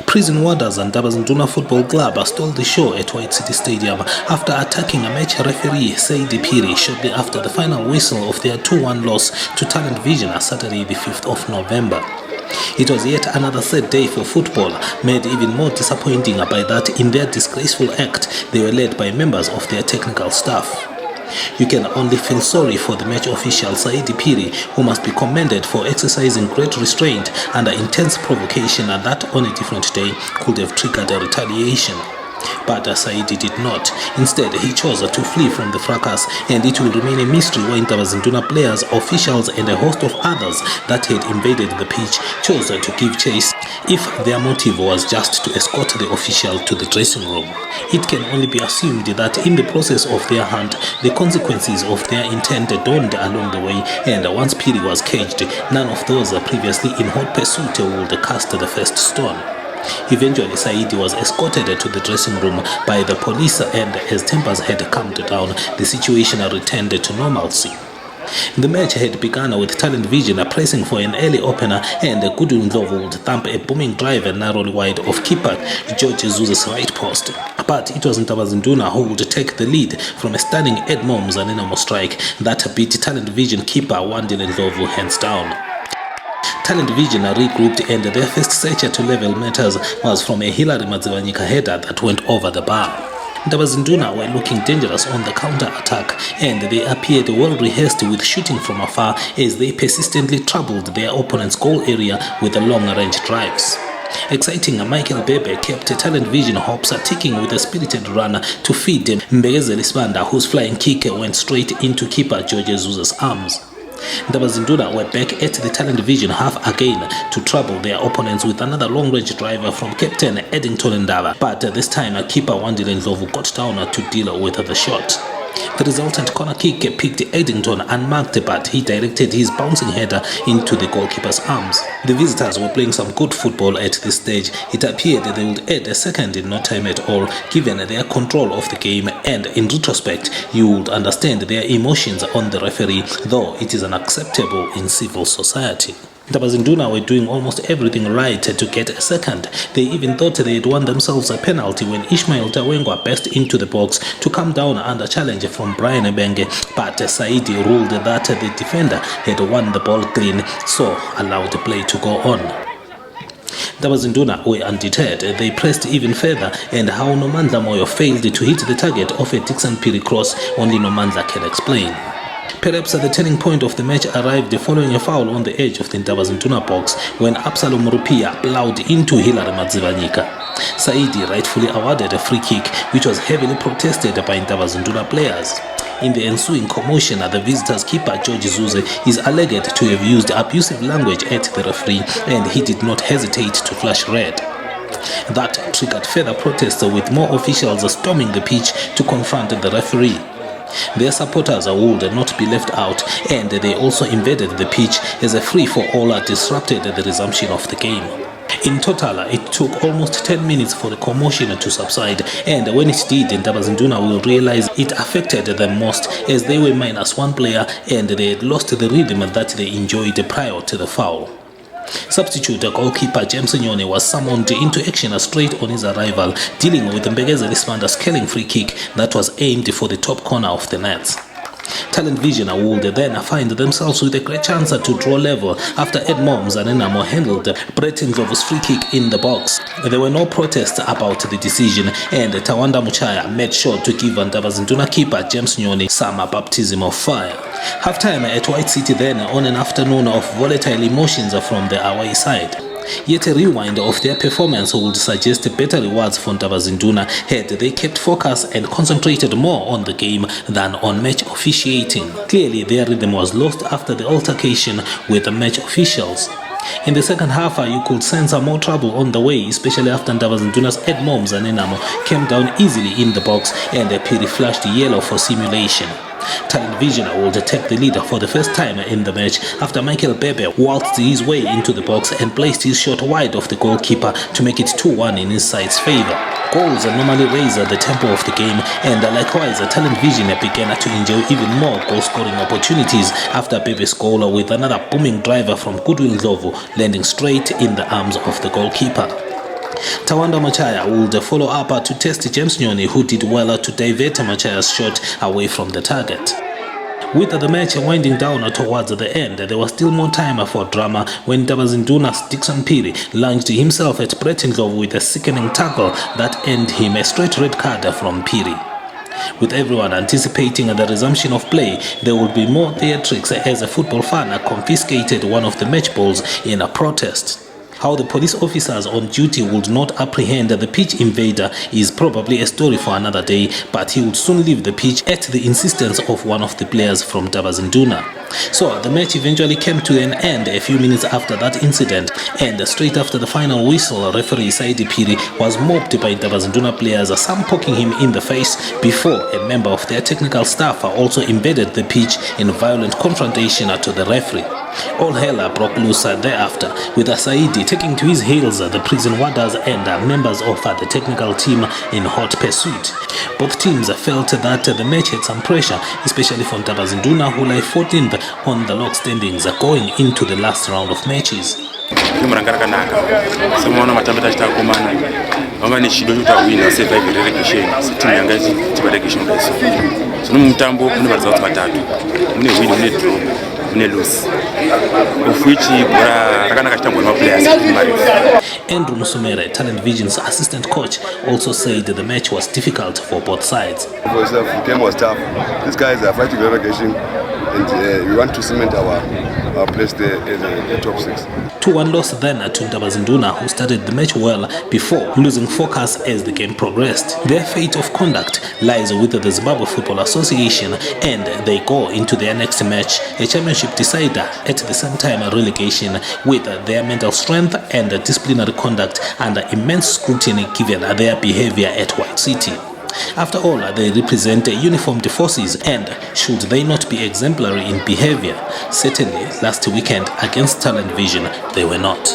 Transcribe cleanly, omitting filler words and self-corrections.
Prison warders and Ndabazinduna Football Club stole the show at White City Stadium after attacking a match referee Saidi Piri shortly after the final whistle of their 2-1 loss to Talent Vision on Saturday the 5th of November. It was yet another sad day for football, made even more disappointing by that in their disgraceful act they were led by members of their technical staff. You can only feel sorry for the match official Saidi Piri, who must be commended for exercising great restraint under intense provocation that on a different day could have triggered a retaliation. But Saidi did not. Instead, he chose to flee from the fracas, and it will remain a mystery why Ndabazinduna players, officials and a host of others that had invaded the pitch chose to give chase if their motive was just to escort the official to the dressing room. It can only be assumed that in the process of their hunt, the consequences of their intent dawned along the way, and once Piri was caged, none of those previously in hot pursuit would cast the first stone. Eventually, Saidi was escorted to the dressing room by the police, and as tempers had calmed down, the situation returned to normalcy. The match had begun with Talent Vision pressing for an early opener, and Goodwin Ndlovu would thump a booming drive narrowly wide of keeper George Zuze's right post. But it was Ndabazinduna who would take the lead from a stunning Edmond Zanenamo strike that beat Talent Vision keeper Wandile Ndlovu hands down. Talent Vision regrouped, and their first search to level matters was from a Hilary Madzivanyika header that went over the bar. Ndabazinduna were looking dangerous on the counter-attack, and they appeared well rehearsed with shooting from afar as they persistently troubled their opponent's goal area with long-range drives. Exciting Michael Bebe kept Talent Vision hopes ticking with a spirited run to feed Mbegezeli Sibanda, whose flying kick went straight into keeper George Zuze's arms. Ndabazinduna were back at the Talent Vision half again to trouble their opponents with another long-range driver from captain Eddington Ndaba, but this time keeper Wandile Ndlovu got down to deal with the shot. The resultant corner kick picked Eddington unmarked, but he directed his bouncing header into the goalkeeper's arms. The visitors were playing some good football at this stage. It appeared they would add a second in no time at all, given their control of the game, and in retrospect, you would understand their emotions on the referee, though it is unacceptable in civil society. Ndabazinduna were doing almost everything right to get a second. They even thought they had won themselves a penalty when Ishmael Tawengwa burst into the box to come down under challenge from Brian Ebenge, but Saidi ruled that the defender had won the ball clean, so allowed the play to go on. Ndabazinduna were undeterred. They pressed even further, and how Nomandla Moyo failed to hit the target of a Dixon Piri cross, only Nomandla can explain. Perhaps the turning point of the match arrived following a foul on the edge of the Ndabazinduna box when Absalom Rupia plowed into Hilary Madzivanyika. Saidi rightfully awarded a free kick, which was heavily protested by Ndabazinduna players. In the ensuing commotion, the visitors' keeper George Zuze is alleged to have used abusive language at the referee, and he did not hesitate to flash red. That triggered further protests, with more officials storming the pitch to confront the referee. Their supporters would not be left out, and they also invaded the pitch as a free-for-all disrupted the resumption of the game. In total, it took almost 10 minutes for the commotion to subside, and when it did, Ndabazinduna will realize it affected them most, as they were -1 player and they had lost the rhythm that they enjoyed prior to the foul. Substitute goalkeeper James Nyone was summoned into action straight on his arrival, dealing with Mbegezeli Sibanda's killing free kick that was aimed for the top corner of the nets. Talent Vision would then find themselves with a great chance to draw level after Edmond Zanenamo handled Brett Ndlovu's free kick in the box. There were no protests about the decision, and Tawanda Muchaya made sure to give Ndabazinduna keeper James Nyone some baptism of fire. Halftime at White City then, on an afternoon of volatile emotions from the away side. Yet a rewind of their performance would suggest better rewards for Ndabazinduna had they kept focus and concentrated more on the game than on match officiating. Clearly, their rhythm was lost after the altercation with the match officials. In the second half, you could sense more trouble on the way, especially after Ndabazinduna's Edmond Zanenamo came down easily in the box and Piri flashed yellow for simulation. Talent Vision would take the lead for the first time in the match after Michael Bebe waltzed his way into the box and placed his shot wide of the goalkeeper to make it 2-1 in his side's favor. Goals normally raise the tempo of the game, and likewise Talent Vision began to enjoy even more goal-scoring opportunities after Bebe's goal with another booming driver from Goodwin Ndlovu landing straight in the arms of the goalkeeper. Tawanda Machaya would follow up to test James Nyoni, who did well to divert Machaya's shot away from the target. With the match winding down towards the end, there was still more time for drama when Tabazinduna Dixon Piri launched himself at Brettendorf with a sickening tackle that earned him a straight red card from Piri. With everyone anticipating the resumption of play, there would be more theatrics as a football fan confiscated one of the match balls in a protest. How the police officers on duty would not apprehend the pitch invader is probably a story for another day, but he would soon leave the pitch at the insistence of one of the players from Tabazinduna. So the match eventually came to an end a few minutes after that incident, and straight after the final whistle, referee Saidi Piri was mobbed by Tabazinduna players, some poking him in the face, before a member of their technical staff also invaded the pitch in violent confrontation to the referee. All hell broke loose thereafter, with Saidi taking to his heels the prison warders and members of the technical team in hot pursuit. Both teams felt that the match had some pressure, especially from Tabazinduna, who lay 14th on the log standings going into the last round of matches. Andrew Musumere, Talent Vision's assistant coach, also said the match was difficult for both sides. For itself, the game was tough. These guys are fighting relegation, and we want to cement our place there in the top 6. 2-1 loss then to Tabazinduna, who started the match well before losing focus as the game progressed. Their fate of conduct lies with the Zimbabwe Football Association, and they go into their next match, a championship decider, at the same time relegation, with their mental strength and disciplinary conduct under immense scrutiny given their behavior at White City. After all, they represent uniformed forces, and should they not be exemplary in behavior? Certainly, last weekend against Talent Vision, they were not.